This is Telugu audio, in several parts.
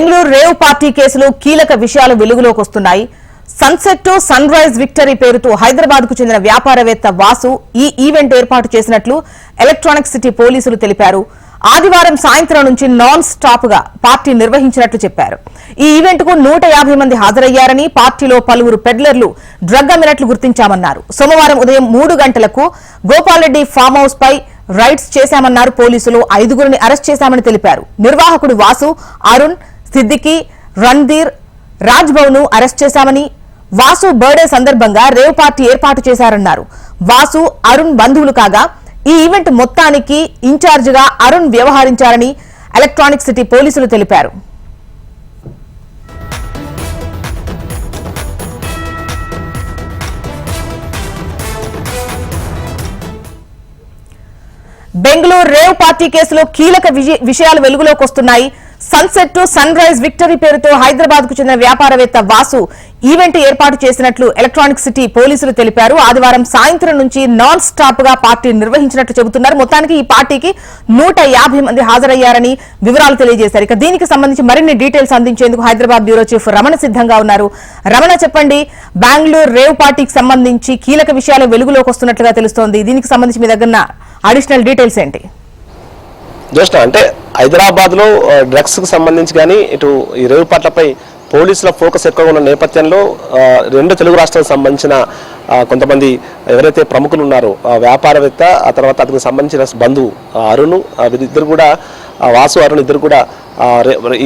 బెంగళూరు రేవ్ పార్టీ కేసులో కీలక విషయాలు వెలుగులోకి వస్తున్నాయి. Sunset to sunrise victory పేరుతో హైదరాబాద్ కు చెందిన వ్యాపారవేత్త వాసు ఈ ఈవెంట్ ఏర్పాటు చేసినట్లు ఎలక్ట్రానిక్ సిటీ పోలీసులు తెలిపారు. ఆదివారం సాయంత్రం నుంచి నాన్ స్టాప్ గా పార్టీ నిర్వహించినట్లు చెప్పారు. ఈ ఈవెంట్ కు 150 మంది హాజరయ్యారని, పార్టీలో పలువురు పెడ్లర్లు డ్రగ్ అమ్మినట్లు గుర్తించామన్నారు. సోమవారం ఉదయం 3 గంటలకు గోపాల్ రెడ్డి ఫామ్ హౌస్ పై రైడ్స్ చేశామన్నారు. పోలీసులు 5గురిని అరెస్ట్ చేశామని తెలిపారు. నిర్వాహకుడు వాసు, అరుణ్, సిద్దికి, రణ్ధీర్, రాజ్భవన్ ను అరెస్ట్ చేశామని, వాసు బర్త్డే సందర్భంగా రేవ్ పార్టీ ఏర్పాటు చేశారన్నారు. వాసు, అరుణ్ బంధువులు కాగా ఈ ఈవెంట్ మొత్తానికి ఇన్ఛార్జిగా అరుణ్ వ్యవహరించారని ఎలక్ట్రానిక్ సిటీ పోలీసులు తెలిపారు. బెంగళూరు రేవ్ పార్టీ కేసులో కీలక విషయాలు వెలుగులోకి వస్తున్నాయి. Sunset to sunrise victory పేరుతో హైదరాబాద్ కు చెందిన వ్యాపారవేత్త వాసు ఈవెంట్ ఏర్పాటు చేసినట్లు ఎలక్ట్రానిక్ సిటీ పోలీసులు తెలిపారు. ఆదివారం సాయంత్రం నుంచి నాన్ స్టాప్ గా పార్టీ నిర్వహించినట్లు చెబుతున్నారు. మొత్తానికి ఈ పార్టీకి 150 మంది హాజరయ్యారని వివరాలు తెలియజేశారు. ఇక దీనికి సంబంధించి మరిన్ని డీటెయిల్స్ అందించేందుకు హైదరాబాద్ బ్యూరో చీఫ్ రమణ సిద్ధంగా ఉన్నారు. రమణ, చెప్పండి, బెంగళూరు రేవ్ పార్టీకి సంబంధించి కీలక విషయాలు వెలుగులోకి వస్తున్నట్లుగా తెలుస్తోంది. దీనికి సంబంధించి మీ దగ్గర అడిషనల్ డీటెయిల్స్ ఏంటి? జస్ట్ అంటే హైదరాబాద్ లో డ్రగ్స్ కు సంబంధించి కానీ ఇటు ఈ రేవ్ పార్టీలపై పోలీసుల ఫోకస్ ఎక్కువగా ఉన్న నేపథ్యంలో 2 తెలుగు రాష్ట్రాలకు సంబంధించిన కొంతమంది ఎవరైతే ప్రముఖులు ఉన్నారో వ్యాపారవేత్త, ఆ తర్వాత అతనికి సంబంధించిన బంధువు అరుణ్, వీరిద్దరు కూడా వాసు, అరుణ్ ఇద్దరు కూడా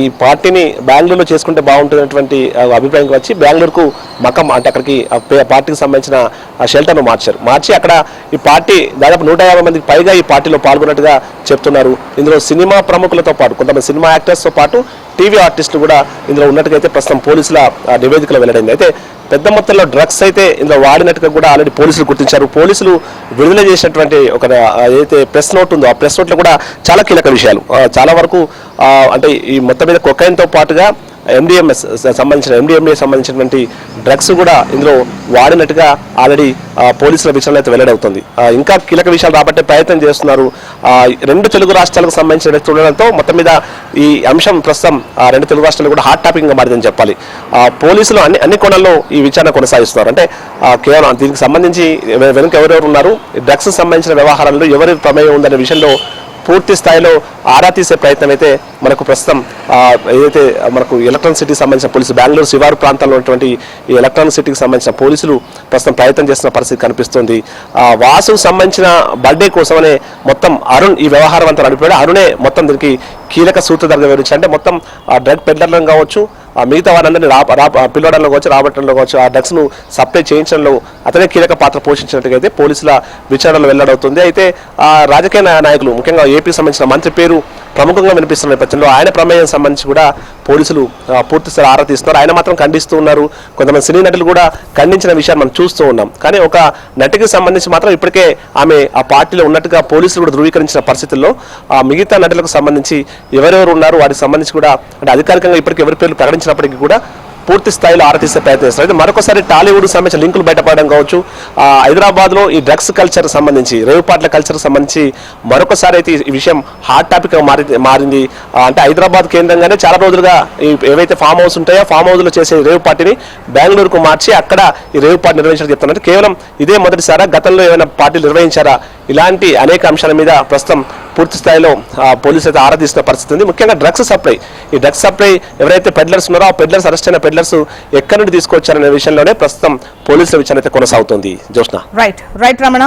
ఈ పార్టీని బెంగళూరులో చేసుకుంటే బాగుంటున్నటువంటి అభిప్రాయం వచ్చి బెంగళూరుకు మకం అంటే అక్కడికి పార్టీకి సంబంధించిన షెల్టర్ను మార్చి అక్కడ ఈ పార్టీ దాదాపు 150 మందికి పైగా ఈ పార్టీలో పాల్గొన్నట్టుగా చెప్తున్నారు. ఇందులో సినిమా ప్రముఖులతో పాటు కొంతమంది సినిమా యాక్టర్స్తో పాటు టీవీ ఆర్టిస్టులు కూడా ఇందులో ఉన్నట్టుగా ప్రస్తుతం పోలీసుల నివేదికలో వెల్లడైంది. అయితే పెద్ద మొత్తంలో డ్రగ్స్ అయితే ఇందులో వాడినట్టుగా కూడా ఆల్రెడీ పోలీసులు గుర్తించారు. పోలీసులు విడుదల చేసినటువంటి ఒక ఏదైతే ప్రెస్ నోట్ ఉందో ఆ ప్రెస్ నోట్లో కూడా చాలా కీలక విషయాలు, చాలా వరకు అంటే ఈ మొత్తం మీద కొకైన్తో పాటుగా ఎండిఎంఏ సంబంధించినటువంటి డ్రగ్స్ కూడా ఇందులో వాడినట్టుగా ఆల్రెడీ పోలీసుల విషయంలో అయితే వెల్లడవుతుంది. ఇంకా కీలక విషయాలు రాబట్టే ప్రయత్నం చేస్తున్నారు. 2 తెలుగు రాష్ట్రాలకు సంబంధించిన వ్యక్తులు ఉండడంతో మొత్తం మీద ఈ అంశం ప్రస్తుతం 2 తెలుగు రాష్ట్రాలు కూడా హాట్ టాపిక్ గా మారిందని చెప్పాలి. పోలీసులు అన్ని కోణాల్లో ఈ విచారణ కొనసాగిస్తున్నారు. అంటే కేవలం దీనికి సంబంధించి వెనుక ఎవరెవరు ఉన్నారు, డ్రగ్స్ సంబంధించిన వ్యవహారాల్లో ఎవరి ప్రమేయం ఉందనే విషయంలో పూర్తి స్థాయిలో ఆరా తీసే ప్రయత్నం అయితే మనకు ప్రస్తుతం ఏదైతే మనకు ఎలక్ట్రానిక్ సిటీకి సంబంధించిన పోలీసులు బెంగళూరు శివారు ప్రాంతాల్లో ఉన్నటువంటి ఈ ఎలక్ట్రానిక్ సిటీకి సంబంధించిన పోలీసులు ప్రస్తుతం ప్రయత్నం చేస్తున్న పరిస్థితి కనిపిస్తుంది. వాసుకు సంబంధించిన బర్త్డే కోసమనే మొత్తం అరుణ్ ఈ వ్యవహారం అంతా నడిపాడు. అరుణే మొత్తం దీనికి కీలక సూత్రధారిగా వివరించారు. అంటే మొత్తం డ్రగ్ పెడ్లర్లను కావచ్చు, మిగతా వారందరినీ పిలవడంలో కావచ్చు, రాబట్టడంలో కావచ్చు, ఆ డ్రగ్స్ను సప్లై చేయించడంలో అతనే కీలక పాత్ర పోషించినట్టుగా అయితే పోలీసుల విచారణలో వెల్లడవుతుంది. అయితే రాజకీయ నాయకులు, ముఖ్యంగా ఏపీకి సంబంధించిన మంత్రి పేరు ప్రముఖంగా వినిపిస్తున్న నేపథ్యంలో ఆయన ప్రమేయం సంబంధించి కూడా పోలీసులు పూర్తిస్థాయి ఆరా తీస్తున్నారు. ఆయన మాత్రం ఖండిస్తూ ఉన్నారు. కొంతమంది సినీ నటులు కూడా ఖండించిన విషయాన్ని మనం చూస్తూ ఉన్నాం. కానీ ఒక నటికి సంబంధించి మాత్రం ఇప్పటికే ఆమె ఆ పార్టీలో ఉన్నట్టుగా పోలీసులు కూడా ధృవీకరించిన పరిస్థితుల్లో మిగతా నటులకు సంబంధించి ఎవరెవరు ఉన్నారు వాటికి సంబంధించి కూడా అంటే అధికారికంగా ఇప్పటికీ ఎవరి పేర్లు ప్రకటించినప్పటికీ కూడా పూర్తి స్థాయిలో ఆరాధిస్తే ప్రయత్నిస్తారు. అయితే మరొకసారి టాలీవుడ్ సంబంధించిన లింకులు బయటపడడం కావచ్చు, హైదరాబాద్ లో ఈ డ్రగ్స్ కల్చర్ సంబంధించి, రేవ్ పార్టీల కల్చర్ సంబంధించి మరొకసారి అయితే ఈ విషయం హాట్ టాపిక్ గా మారింది. అంటే హైదరాబాద్ కేంద్రంగానే చాలా రోజులుగా ఏవైతే ఫామ్ హౌస్ ఉంటాయో ఫామ్ హౌస్ లో చేసే రేవ్ పార్టీని బెంగళూరుకు మార్చి అక్కడ ఈ రేవ్ పార్టీ నిర్వహించడం చెప్తున్నారు. కేవలం ఇదే మొదటిసారా, గతంలో ఏమైనా పార్టీలు నిర్వహించారా? ఇలాంటి అనేక అంశాల మీద ప్రస్తుతం పూర్తి స్థాయిలో పోలీసులు అయితే ఆరాధిస్తున్న పరిస్థితి ఉంది. ముఖ్యంగా డ్రగ్స్ సప్లై, ఈ డ్రగ్స్ సప్లై ఎవరైతే పెడ్లర్స్ ఉన్నారో ఆ పెడ్లర్స్, అరెస్ట్ అయిన పెడ్లర్స్ ఎక్కడి నుండి తీసుకొచ్చారనే విషయంలోనే ప్రస్తుతం పోలీసుల విచారణ అయితే కొనసాగుతుంది. జోష్నా. రైట్ రమణ.